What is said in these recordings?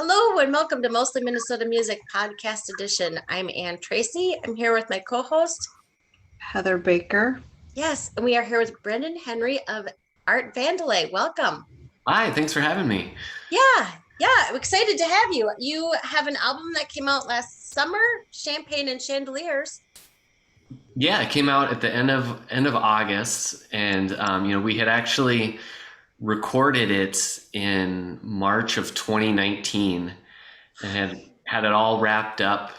Hello and welcome to Mostly Minnesota Music Podcast Edition. I'm Ann Tracy. I'm here with my co-host. Heather Baker. Yes, and we are here with Brendan Henry of Art Vandalay. Welcome. Hi, thanks for having me. Yeah, I'm excited to have you. You have an album that came out last summer, Champagne and Chandeliers. Yeah, it came out at the end of August, and we had actually recorded it in March of 2019, and had it all wrapped up,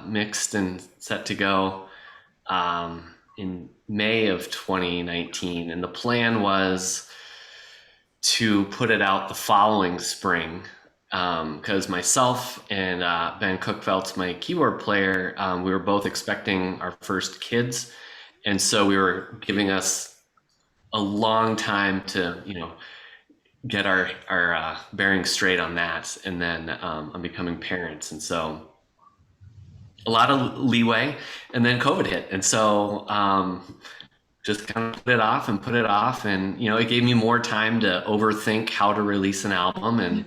mixed and set to go in May of 2019, and the plan was to put it out the following spring, because myself and Ben Cookfelt's my keyboard player, we were both expecting our first kids, and so we were giving us a long time to get our bearings straight on that, and then on becoming parents, and so a lot of leeway, and then COVID hit, and so just kind of put it off, and it gave me more time to overthink how to release an album, and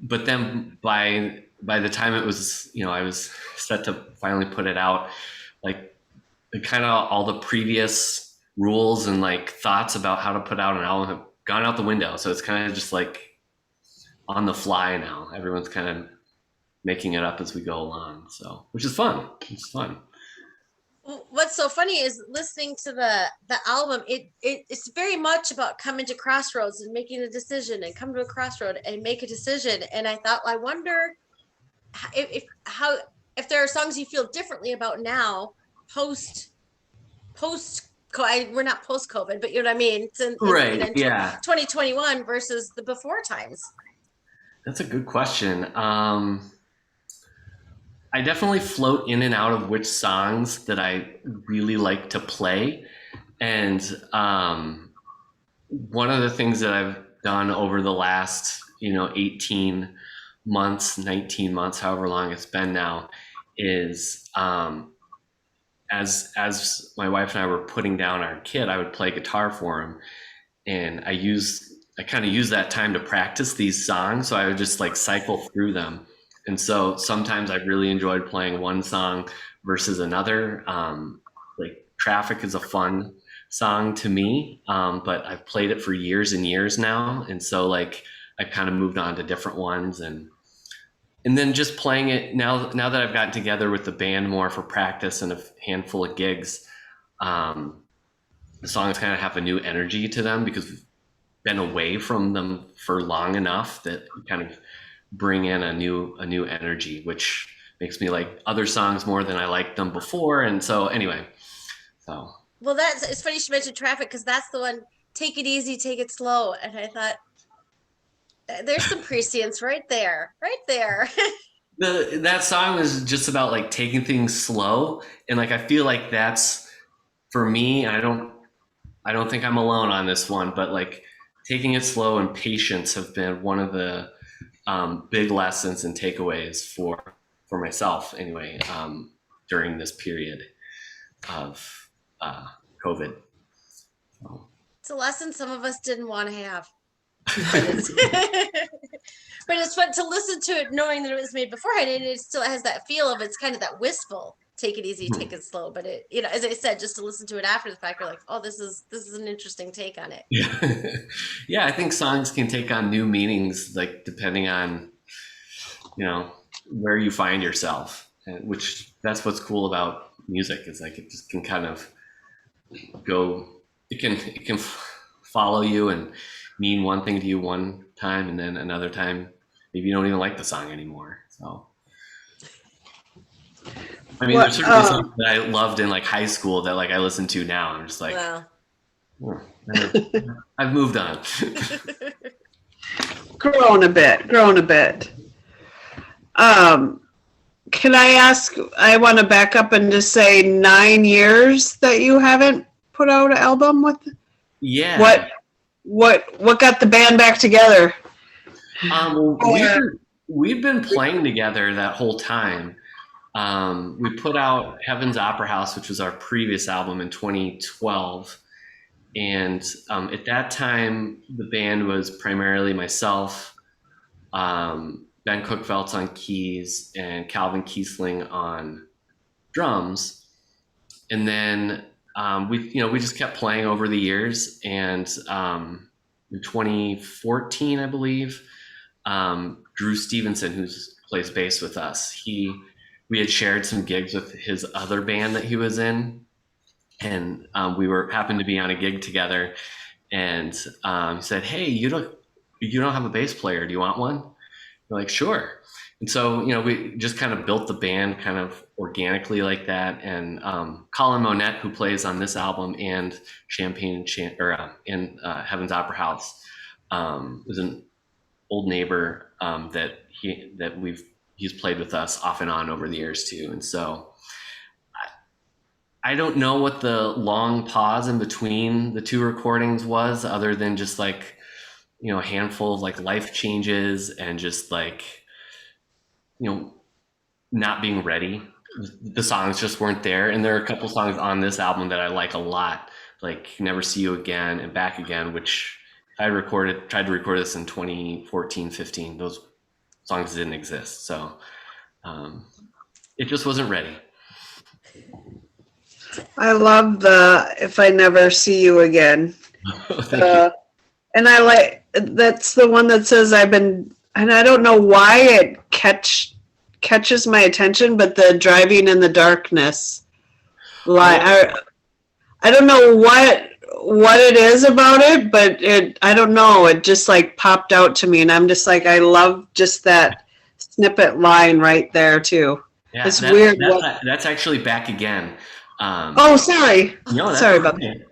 but then by the time it was, I was set to finally put it out, like kind of all the previous rules and like thoughts about how to put out an album have gone out the window. So it's kind of just like on the fly now. Everyone's kind of making it up as we go along. So, which is fun. It's fun. What's so funny is listening to the album. It's very much about coming to crossroads and making a decision, and come to a crossroad and make a decision. And I thought, I wonder if there are songs you feel differently about now, post. We're not post COVID, but you know what I mean. It's in 2021 versus the before times. That's a good question. I definitely float in and out of which songs that I really like to play. And one of the things that I've done over the last, 18 months, 19 months, however long it's been now, is as my wife and I were putting down our kid, I would play guitar for him. And I kind of use that time to practice these songs. So I would just like cycle through them. And so sometimes I really enjoyed playing one song versus another. Like Traffic is a fun song to me, but I've played it for years and years now. And so like I kind of moved on to different ones, and then just playing it now that I've gotten together with the band more for practice and a handful of gigs, the songs kind of have a new energy to them because we've been away from them for long enough that we kind of bring in a new energy, which makes me like other songs more than I liked them before. And so anyway, well, it's funny you mentioned Traffic, because that's the one, take it easy, take it slow. And I thought, there's some prescience right there. That song was just about like taking things slow, and like I feel like that's for me. I don't think I'm alone on this one, but like taking it slow and patience have been one of the big lessons and takeaways for myself anyway, during this period of COVID. So. It's a lesson some of us didn't want to have. But it's fun to listen to it knowing that it was made beforehand, and it still has that feel of, it's kind of that wistful, take it easy, take it slow. But it, as I said, just to listen to it after the fact, you're like, oh, this is an interesting take on it. Yeah, I think songs can take on new meanings, like depending on where you find yourself, which that's what's cool about music, is like it just can kind of go, it can follow you and mean one thing to you one time, and then another time maybe you don't even like the song anymore. So I mean, there's certainly songs that I loved in like high school that like I listen to now. I'm just like, I've moved on. Grown a bit. Can I ask, I want to back up and just say 9 years that you haven't put out an album with? Yeah. What got the band back together? We've been playing together that whole time. We put out Heaven's Opera House, which was our previous album, in 2012. And at that time, the band was primarily myself, Ben Cookvelt's on keys, and Calvin Kiesling on drums. And then we just kept playing over the years. And in 2014, I believe, Drew Stevenson, who plays bass with us, we had shared some gigs with his other band that he was in, and we were happened to be on a gig together. And he said, "Hey, you don't have a bass player? Do you want one?" We're like, "Sure." And so, we just kind of built the band kind of organically like that. And Colin Monette, who plays on this album and Champagne in Heaven's Opera House, was an old neighbor he's played with us off and on over the years too. And so I don't know what the long pause in between the two recordings was, other than just like, a handful of like life changes and just like, not being ready. The songs just weren't there. And there are a couple songs on this album that I like a lot, like Never See You Again and Back Again, which tried to record this in 2014, 15. Those songs didn't exist. So it just wasn't ready. I love the If I Never See You Again. Thank you. And that's the one that says and I don't know why it catches my attention, but the driving in the darkness line, I don't know what it is about it, but I don't know, it just like popped out to me, and I'm just like, I love just that snippet line right there too. Yeah, it's weird. That's actually Back Again. Sorry. No, sorry about that.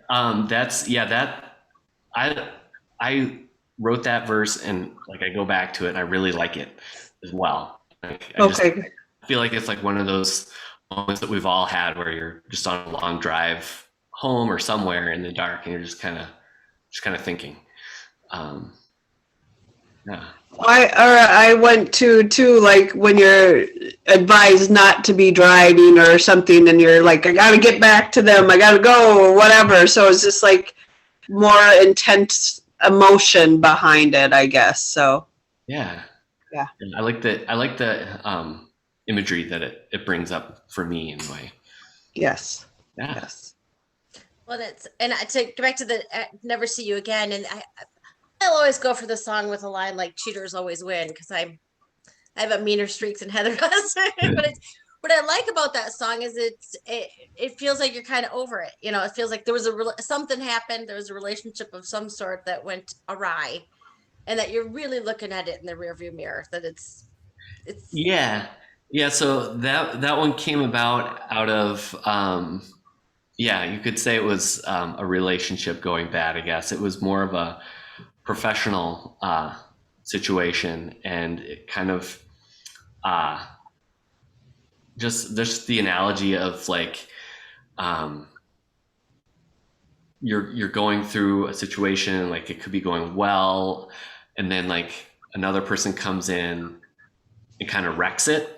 I wrote that verse, and like I go back to it and I really like it as well. Like, I feel like it's like one of those moments that we've all had where you're just on a long drive home or somewhere in the dark, and you're just kind of thinking. Yeah. I went to like when you're advised not to be driving or something, and you're like, I gotta get back to them, I gotta go, or whatever. So it's just like more intense emotion behind it, I guess. So yeah. I like the imagery that it brings up for me anyway. Yes. Yeah. Yes. Well, to get back to the Never See You Again, and I'll always go for the song with a line like "Cheaters always win," because I have a meaner streaks than Heather does. But what I like about that song is it feels like you're kind of over it. It feels like there was something happened. There was a relationship of some sort that went awry, and that you're really looking at it in the rearview mirror. That it's yeah. So that one came about out of you could say it was a relationship going bad. I guess it was more of a professional situation, and it kind of just the analogy of like you're going through a situation, like it could be going well, and then like another person comes in and kind of wrecks it.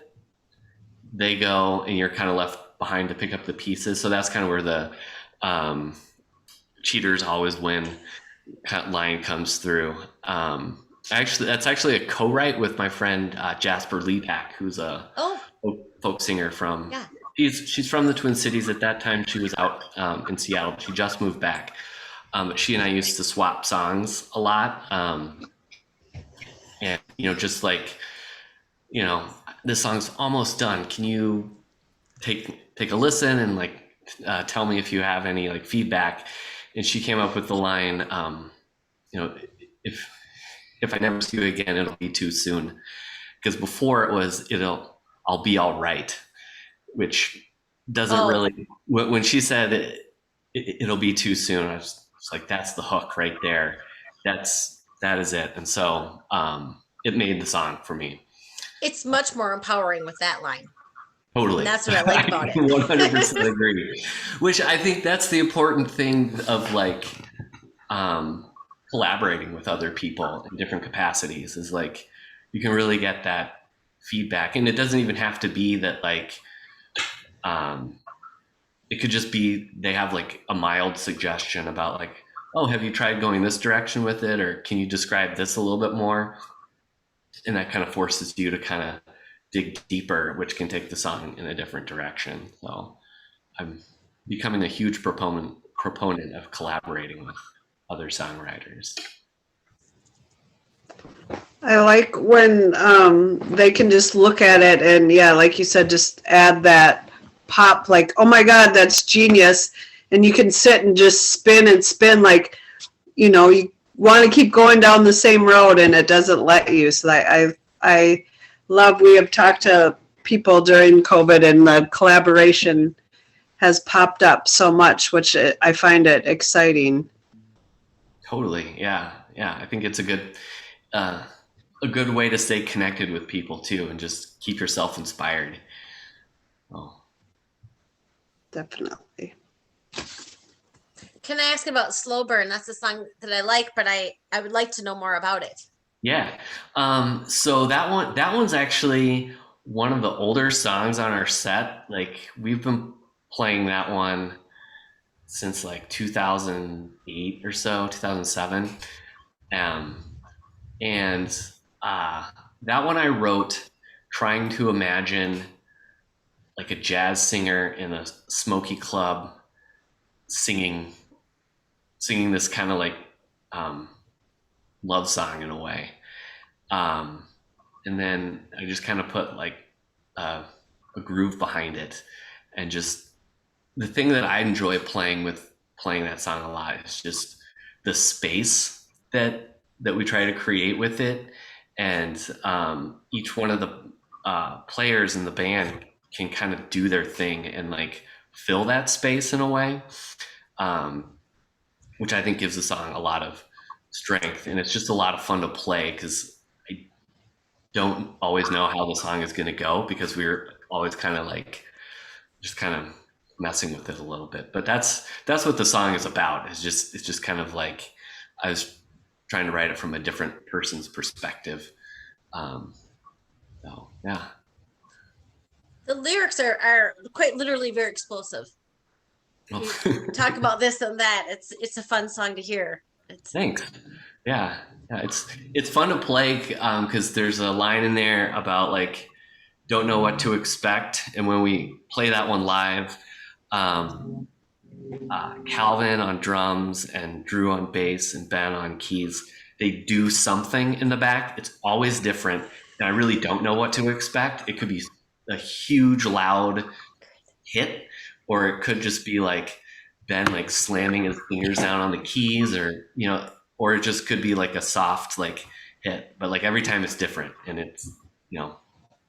They go, and you're kind of left behind to pick up the pieces. So that's kind of where the cheaters always win line comes through. That's actually a co-write with my friend Jasper Leapak, who's a folk singer from. Yeah. She's from the Twin Cities. At that time, she was out in Seattle. She just moved back. She and I used to swap songs a lot, and just like, this song's almost done. Can you take a listen and like tell me if you have any like feedback? And she came up with the line, if I never see you again, it'll be too soon. Because before it was, I'll be all right, which doesn't really, when she said it'll be too soon, I was like, that's the hook right there. That is it. And so it made the song for me. It's much more empowering with that line. Totally. And that's what I like about it. 100% agree. Which I think that's the important thing of like collaborating with other people in different capacities, is like you can really get that feedback. And it doesn't even have to be that like it could just be they have like a mild suggestion about like, oh, have you tried going this direction with it, or can you describe this a little bit more? that kind of forces you to kind of dig deeper, which can take the song in a different direction. So I'm becoming a huge proponent of collaborating with other songwriters. I like when they can just look at it and, yeah, like you said, just add that pop, like, oh my God, that's genius. And you can sit and just spin and spin, like, you know, you want to keep going down the same road and it doesn't let you. So I love, we have talked to people during COVID and the collaboration has popped up so much, which I find it exciting. Totally. Yeah. Yeah. I think it's uh, a good way to stay connected with people too, and just keep yourself inspired. Oh, Definitely. Can I ask about Slow Burn? That's a song that I like, but I would like to know more about it. yeah. So that one's actually one of the older songs on our set. Like we've been playing that one since like 2008 or so, 2007. Um, and that one I wrote trying to imagine like a jazz singer in a smoky club singing this kind of like um, love song in a way. Um, and then I just kind of put like a groove behind it, and just the thing that I enjoy playing that song a lot is just the space that we try to create with it, and each one of the players in the band can kind of do their thing and like fill that space in a way, um, which I think gives the song a lot of strength, and it's just a lot of fun to play because I don't always know how the song is going to go because we're always kind of like just kind of messing with it a little bit. But that's what the song is about. It's just kind of like I was trying to write it from a different person's perspective. Um, so yeah. The lyrics are quite literally very explosive. You talk about this and that. It's a fun song to hear. It's Thanks. Yeah, yeah. It's fun to play because there's a line in there about like don't know what to expect, and when we play that one live, um, Calvin on drums and Drew on bass and Ben on keys, they do something in the back. It's always different, and I really don't know what to expect. It could be a huge, loud hit, or it could just be like Ben like slamming his fingers down on the keys, or or it just could be like a soft like hit. But like every time it's different, and it's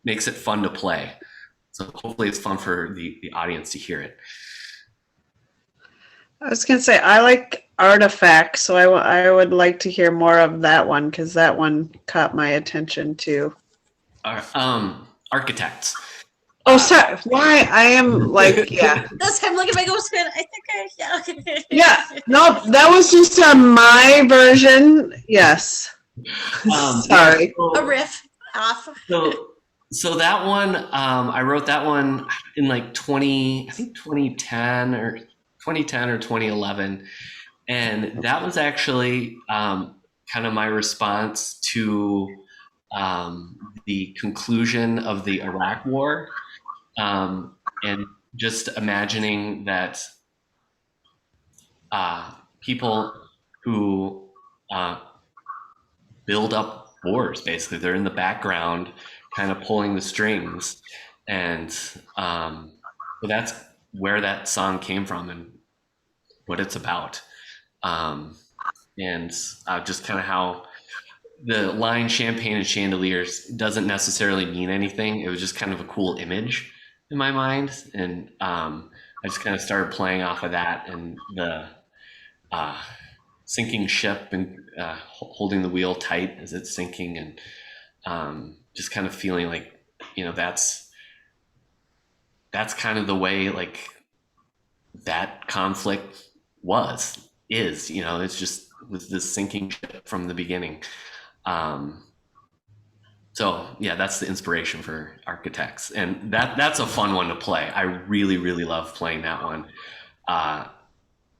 makes it fun to play. So hopefully it's fun for the audience to hear it. I was going to say, I like Artifact, so I would like to hear more of that one because that one caught my attention too. Architects. Oh, sorry. Why? I am like, yeah. that's I'm looking at my ghost fan. I think yeah. Yeah. No, that was just my version. Yes. Sorry. A riff off. So that one, I wrote that one in like 2010 or 2011, and that was actually kind of my response to the conclusion of the Iraq War, and just imagining that people who build up wars, basically, they're in the background, kind of pulling the strings, and so that's where that song came from and what it's about, and just kind of how the line champagne and chandeliers doesn't necessarily mean anything. It was just kind of a cool image in my mind, and I just kind of started playing off of that and the sinking ship and holding the wheel tight as it's sinking, and just kind of feeling like that's kind of the way like that conflict is it's just with this sinking ship from the beginning. So yeah, that's the inspiration for Architects, and that's a fun one to play. I really really love playing that one,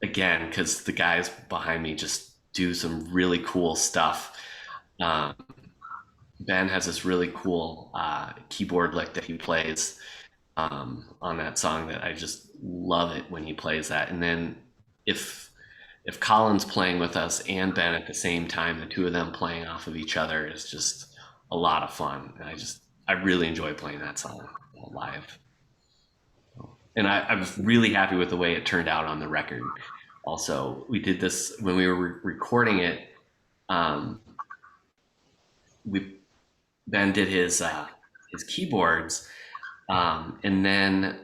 again, because the guys behind me just do some really cool stuff. Ben has this really cool keyboard lick that he plays on that song that I just love it when he plays that. And then if if Colin's playing with us and Ben at the same time, the two of them playing off of each other is just a lot of fun. And I really enjoy playing that song live. And I was really happy with the way it turned out on the record. Also, we did this when we were recording it. Um, we Ben did his keyboards, and then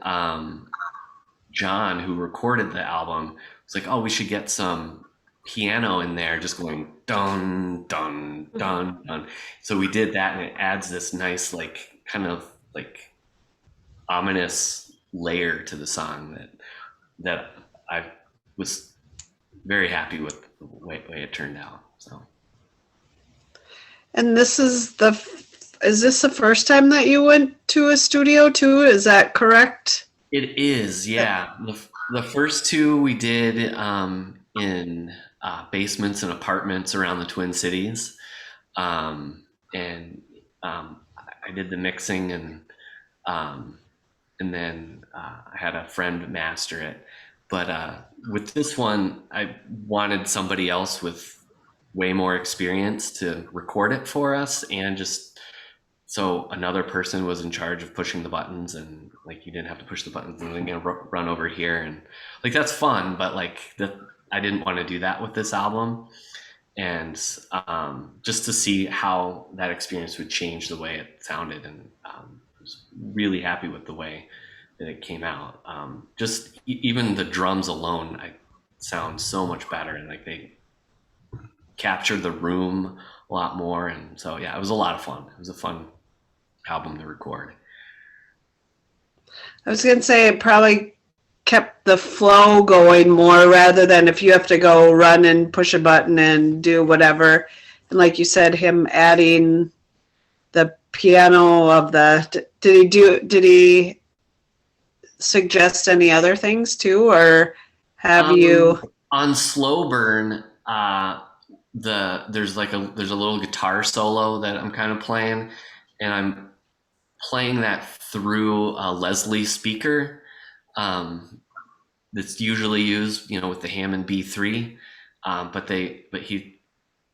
John, who recorded the album, was like, "Oh, we should get some piano in there, just going dun dun dun dun." So we did that, and it adds this nice, like, kind of like ominous layer to the song that I was very happy with the way it turned out. So And is this the first time that you went to a studio too? Is that correct? it is, yeah. The first two we did in basements and apartments around the Twin Cities, and I did the mixing um, and then I had a friend master it. But with this one, I wanted somebody else with way more experience to record it for us, and just so another person was in charge of pushing the buttons, and like you didn't have to push the buttons and then run over here, and like that's fun, but like that I didn't want to do that with this album. And just to see how that experience would change the way it sounded, and I was really happy with the way that it came out. Just even the drums alone, I sound so much better, and like they captured the room a lot more. And so yeah, it was a lot of fun. It was a fun album to record. I was going to say it probably kept the flow going more rather than if you have to go run and push a button and do whatever. And like you said, him adding the piano of did he suggest any other things too, or have you? On Slow Burn, there's there's a little guitar solo that I'm kind of playing, and I'm playing that through a Leslie speaker um, that's usually used, with the Hammond B3. But he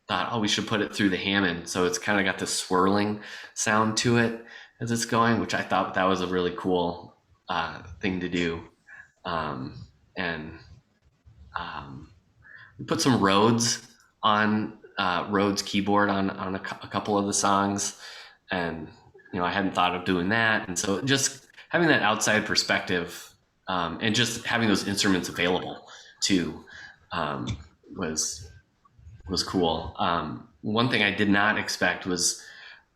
thought, oh, we should put it through the Hammond, so it's kind of got this swirling sound to it as it's going, which I thought that was a really cool thing to do. And we put some Rhodes on Rhodes keyboard on a couple of the songs, and I hadn't thought of doing that, and so just having that outside perspective, and just having those instruments available too, was cool. One thing I did not expect was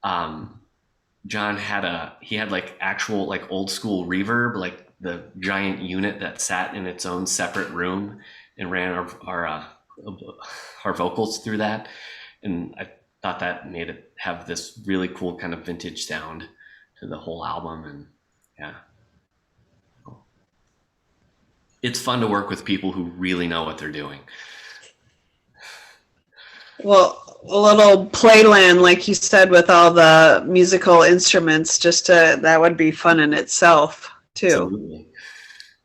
John had like actual like old school reverb, like the giant unit that sat in its own separate room and ran our vocals through that, and I thought that made it have this really cool kind of vintage sound to the whole album. And yeah, it's fun to work with people who really know what they're doing. Well, a little playland, like you said, with all the musical instruments, that would be fun in itself, too. Absolutely.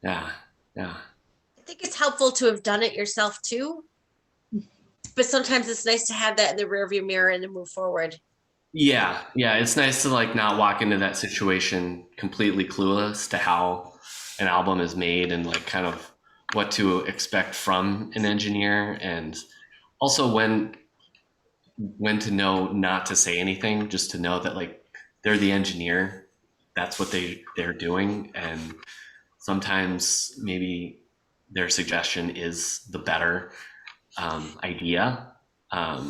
Yeah. I think it's helpful to have done it yourself too, but sometimes it's nice to have that in the rearview mirror and then move forward. Yeah. It's nice to like not walk into that situation completely clueless to how an album is made and like kind of what to expect from an engineer, and also when to know not to say anything, just to know that like they're the engineer, that's what they're doing, and sometimes maybe their suggestion is the better idea. I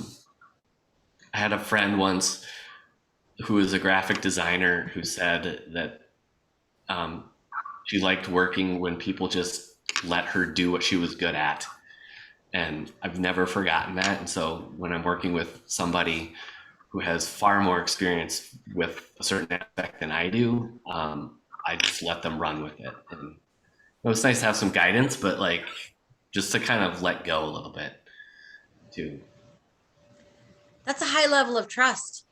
had a friend once who was a graphic designer who said that she liked working when people just let her do what she was good at. And I've never forgotten that. And so when I'm working with somebody who has far more experience with a certain aspect than I do, I just let them run with it. And it was nice to have some guidance, but like just to kind of let go a little bit too. That's a high level of trust.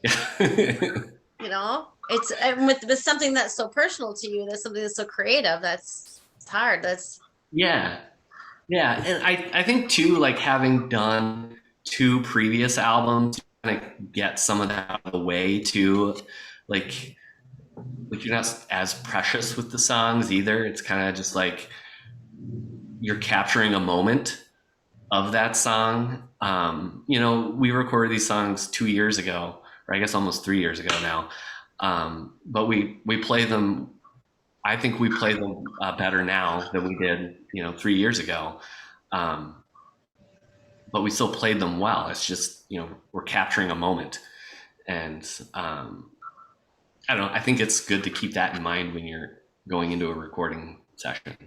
You know, it's and with something that's so personal to you, that's something that's so creative. That's it's hard. That's Yeah. Yeah. And I think too, like having done two previous albums, kind of get some of that out of the way too. Like, like you're not as precious with the songs either. It's kind of just like you're capturing a moment of that song. You know, we recorded these songs 2 years ago, or I guess almost 3 years ago now. But we play them. I think we play them better now than we did, 3 years ago. Um, but we still played them well. It's just, we're capturing a moment, and I don't know. I think it's good to keep that in mind when you're going into a recording session.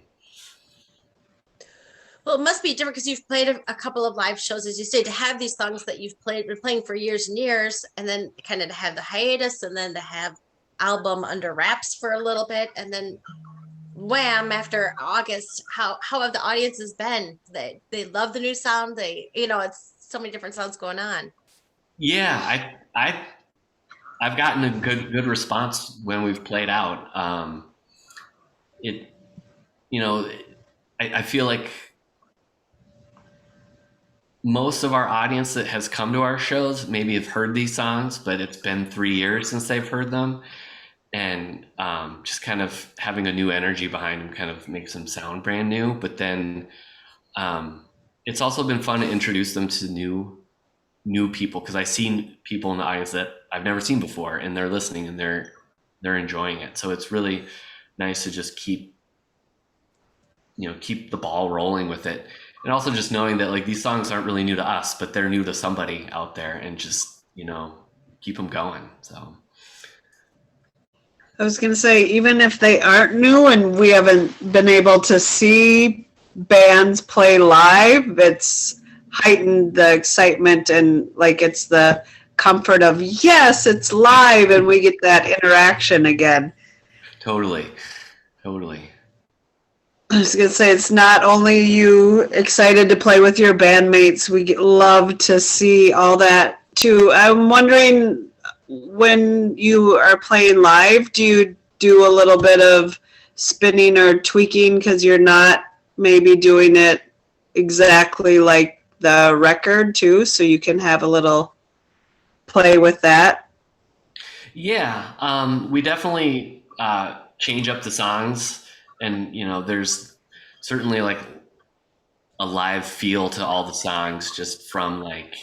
well, it must be different because you've played a couple of live shows, as you say, to have these songs that you've been playing for years and years, and then kind of to have the hiatus, and then to have album under wraps for a little bit, and then wham after August. How have the audiences been? They love the new sound. It's so many different sounds going on. Yeah, I've gotten a good response when we've played out. It you know I feel like most of our audience that has come to our shows maybe have heard these songs, but it's been 3 years since they've heard them, and just kind of having a new energy behind them kind of makes them sound brand new. But then it's also been fun to introduce them to new people, because I've seen people in the audience that I've never seen before, and they're listening and they're enjoying it. So it's really nice to just keep the ball rolling with it, and also just knowing that like these songs aren't really new to us, but they're new to somebody out there, and just keep them going. So I was going to say, even if they aren't new and we haven't been able to see bands play live, it's heightened the excitement, and like it's the comfort of, yes, it's live and we get that interaction again. totally. I was going to say, it's not only you excited to play with your bandmates, we love to see all that too. I'm wondering, when you are playing live, do you do a little bit of spinning or tweaking because you're not maybe doing it exactly like the record too, so you can have a little play with that? Yeah, we definitely change up the songs, and there's certainly like a live feel to all the songs, just from like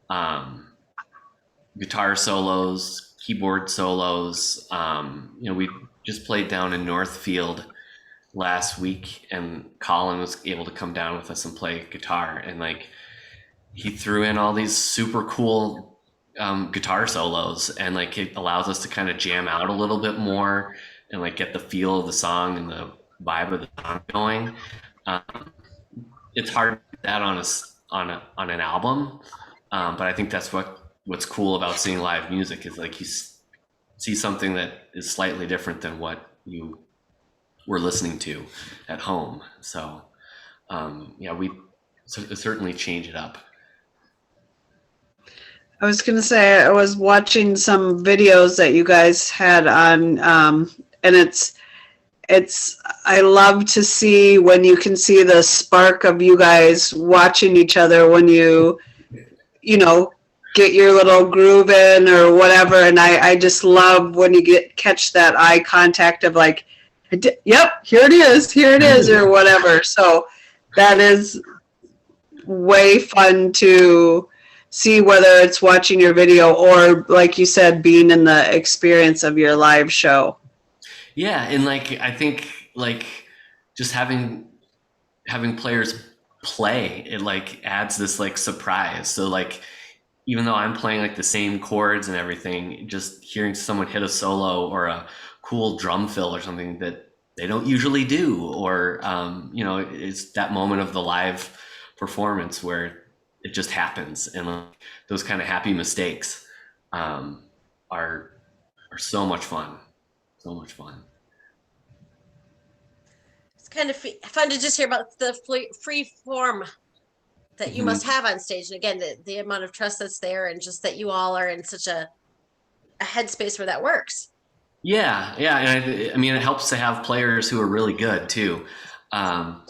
um, guitar solos, keyboard solos. We just played down in Northfield last week, and Colin was able to come down with us and play guitar, and like he threw in all these super cool guitar solos, and like it allows us to kind of jam out a little bit more, and like get the feel of the song and the vibe of the song going. Um, it's hard to do that on an album, but I think that's what's cool about seeing live music, is like you see something that is slightly different than what you were listening to at home. So yeah, we certainly change it up. I was going to say, I was watching some videos that you guys had on, and it's I love to see when you can see the spark of you guys watching each other when you know get your little groove in or whatever, and I just love when you catch that eye contact of like, yep, here it is, or whatever. So that is way fun to see, whether it's watching your video or, like you said, being in the experience of your live show. Yeah, and like I think like just having players play, it like adds this like surprise. So like even though I'm playing like the same chords and everything, just hearing someone hit a solo or a cool drum fill or something that they don't usually do, or it's that moment of the live performance where it just happens, and like, those kind of happy mistakes are so much fun, so much fun. It's kind of fun to just hear about the free form that you Mhm. must have on stage. And again, the amount of trust that's there, and just that you all are in such a headspace where that works. Yeah, yeah, and I mean, it helps to have players who are really good too, um,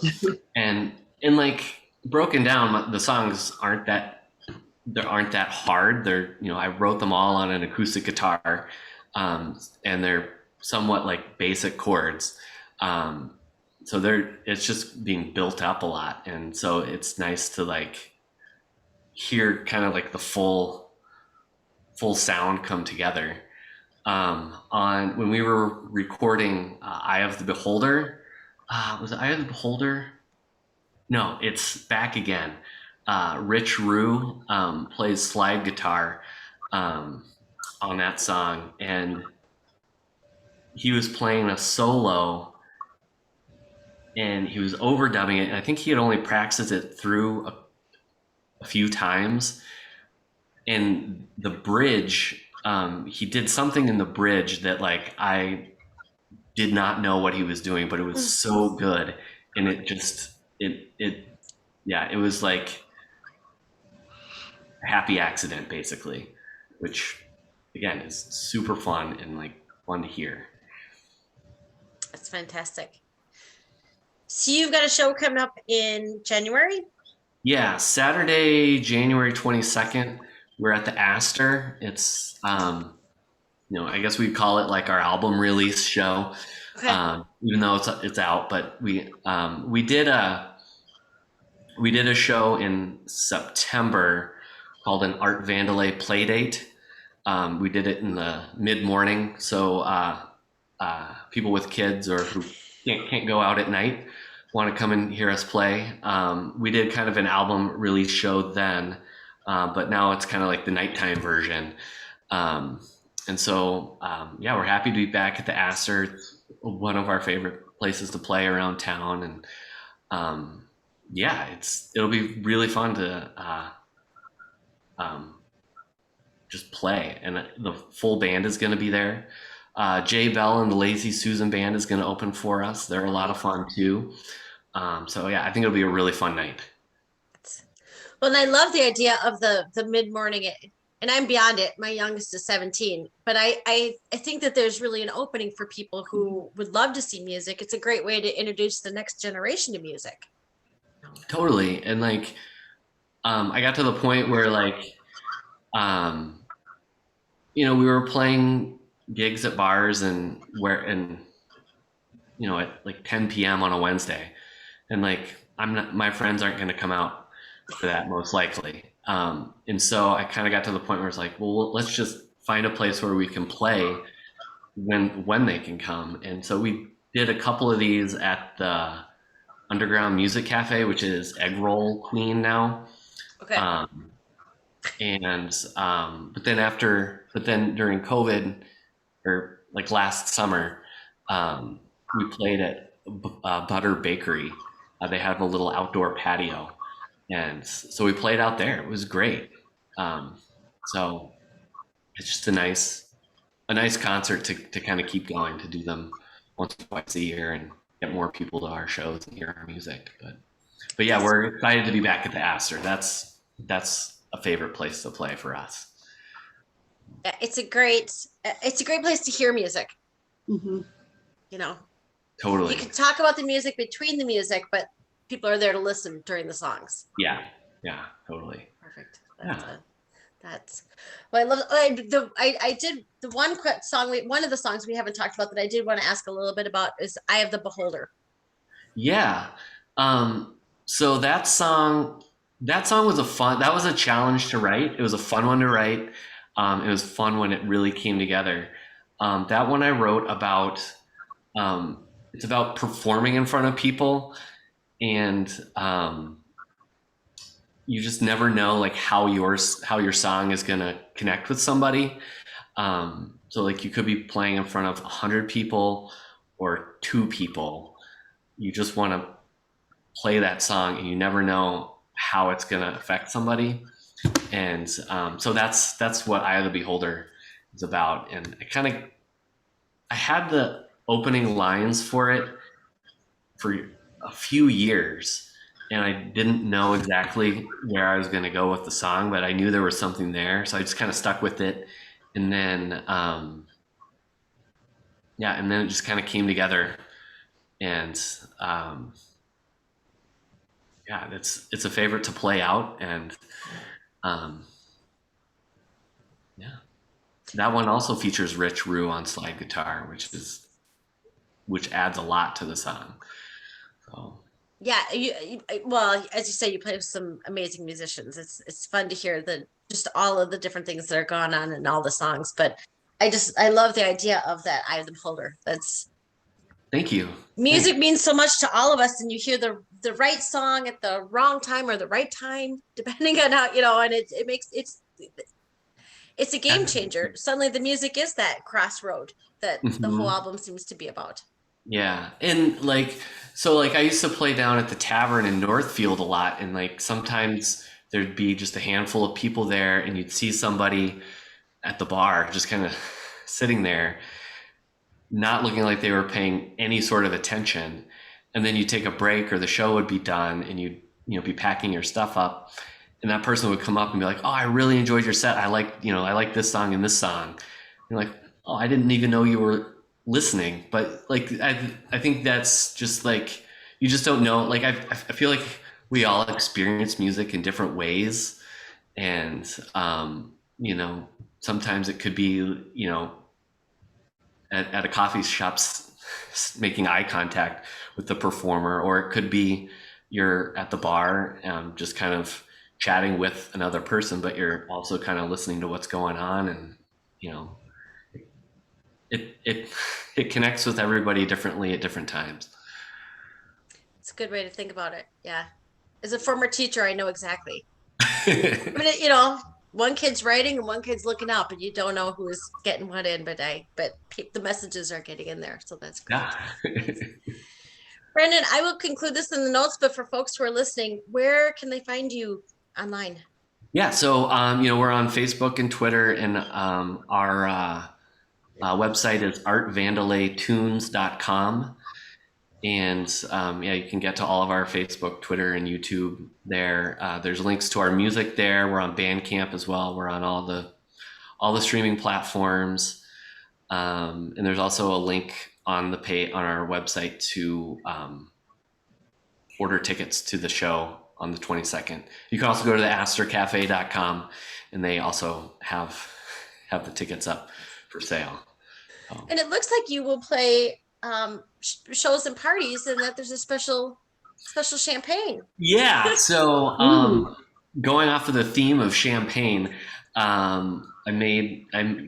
and like broken down, the songs aren't that hard. They're I wrote them all on an acoustic guitar, and they're somewhat like basic chords, um, so it's just being built up a lot, and so it's nice to like hear kind of like the full sound come together. On when we were recording Eye of the Beholder. Was it Eye of the Beholder? No, it's Back Again. Rich Rue plays slide guitar um, on that song, and he was playing a solo, and he was overdubbing it. And I think he had only practiced it through a few times, and the bridge. He did something in the bridge that like I did not know what he was doing, but it was so good, and it just it yeah, it was like a happy accident basically, which again is super fun and like fun to hear. That's fantastic. So you've got a show coming up in January. Yeah, Saturday, January 22nd, we're at the Astor. It's I guess we'd call it like our album release show, Okay. even though it's out. But we did a show in September called an Art Vandalay Playdate. We did it in the mid-morning, so people with kids or who can't go out at night want to come and hear us play. We did kind of an album release show then, but now it's kind of like the nighttime version. Um, and so, yeah, we're happy to be back at the Astor. It's one of our favorite places to play around town, and yeah, it'll be really fun to um, just play. And the full band is going to be there. Jay Bell and the Lazy Susan Band is going to open for us. They're a lot of fun too. So yeah, I think it'll be a really fun night. Well, and I love the idea of the mid morning, and I'm beyond it. My youngest is 17, but I think that there's really an opening for people who would love to see music. It's a great way to introduce the next generation to music. Totally. And like, I got to the point where like, um, we were playing gigs at bars and at like 10 p.m. on a Wednesday, and like my friends aren't going to come out for that most likely. And so I kind of got to the point where it's like, well, let's just find a place where we can play when they can come. And so we did a couple of these at the Underground Music Cafe, which is Egg Roll Queen now. Okay. But then during COVID or like last summer, we played at Butter Bakery. They have a little outdoor patio, and so we played out there. It was great. So it's just a nice concert to kind of keep going, to do them once or twice a year and get more people to our shows and hear our music. But yeah, we're excited to be back at the Astor. That's a favorite place to play for us. It's a great place to hear music. Mm-hmm. You know, Totally. you can talk about the music between the music, but people are there to listen during the songs. Yeah, totally. Perfect. That's well, I love. I did the one of the songs we haven't talked about that I did want to ask a little bit about is "Eye of the Beholder." Yeah. So that song was that was a challenge to write. It was a fun one to write. It was fun when it really came together. That one I wrote about. It's about performing in front of people, and you just never know like how your song is gonna connect with somebody. So like you could be playing in front of 100 people or 2 people. You just want to play that song, and you never know how it's gonna affect somebody. And so that's what Eye of the Beholder is about. And I had the opening lines for it for a few years, and I didn't know exactly where I was going to go with the song, but I knew there was something there, so I just kind of stuck with it, and then yeah, and then it just kind of came together, and yeah, it's a favorite to play out, and um, yeah, that one also features Rich Rue on slide guitar, which adds a lot to the song. So Yeah, well, as you say, you play with some amazing musicians. It's fun to hear the just all of the different things that are going on in all the songs. But I love the idea of that item holder. That's thank you. Thanks. music means so much to all of us, and you hear the right song at the wrong time or the right time, depending on how, and it makes it's a game changer. Suddenly the music is that crossroad that the whole Mhm. album seems to be about. Yeah, and like so, like I used to play down at the tavern in Northfield a lot, and like sometimes there'd be just a handful of people there, and you'd see somebody at the bar just kind of sitting there, not looking like they were paying any sort of attention. And then you take a break, or the show would be done, and you'd be packing your stuff up, and that person would come up and be like, "Oh, I really enjoyed your set. I like this song and this song." You're like, "Oh, I didn't even know you were listening." But like, I think that's just like you just don't know. Like I feel like we all experience music in different ways, and sometimes it could be at a coffee shop making eye contact with the performer, or it could be you're at the bar just kind of chatting with another person, but you're also kind of listening to what's going on, and you know it it connects with everybody differently at different times. It's a good way to think about it. Yeah. As a former teacher, I know exactly. I mean, one kid's writing and one kid's looking up, and you don't know who's getting what in, but the messages are getting in there, so that's great. Yeah. Brandon, I will conclude this in the notes, but for folks who are listening, where can they find you online? Yeah, so we're on Facebook and Twitter, and our website is artvandalaytunes.com. And yeah, you can get to all of our Facebook, Twitter, and YouTube there. There's links to our music there. We're on Bandcamp as well. We're on all the streaming platforms, and there's also a link on our website to order tickets to the show on the 22nd. You can also go to the AstorCafe.com, and they also have the tickets up for sale. And it looks like you will play shows and parties, and that there's a special champagne. Yeah. So Ooh. going off of the theme of champagne, I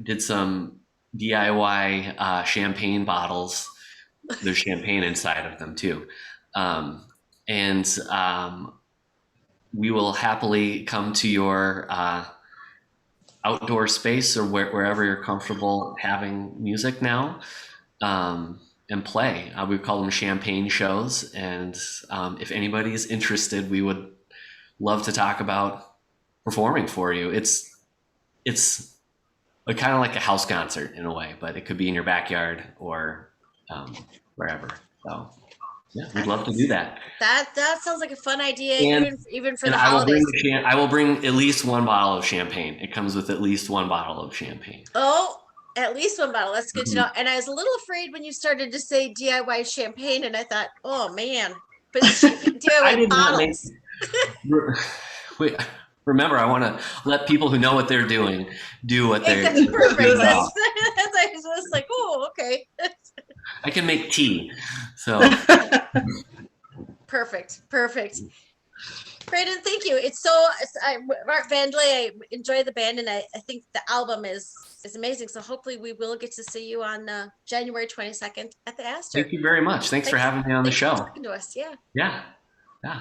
did some DIY champagne bottles. There's champagne inside of them too, and we will happily come to your outdoor space, or wherever you're comfortable having music now, and play. We call them champagne shows, and if anybody's interested, we would love to talk about performing for you. It's kind of like a house concert in a way, but it could be in your backyard or wherever. So yeah, we'd love to do that. That sounds like a fun idea, And even for and the holidays. I will bring at least one bottle of champagne. It comes with at least one bottle of champagne. Oh, at least one bottle. That's good to Mhm. know. And I was a little afraid when you started to say DIY champagne, and I thought, oh man, but it's I DIY did not make. bottles. Wait, remember, I want to let people who know what they're doing do what they're That's perfect. doing. I was just like, oh, okay. I can make tea. So Perfect. Brandon, thank you. Art Vandalay, I enjoy the band, and I think the album is amazing. So hopefully we will get to see you on January 22nd at the Astor. thank you very much. Thanks for having me on the Thanks for show. talking to us. Yeah. Yeah. Yeah.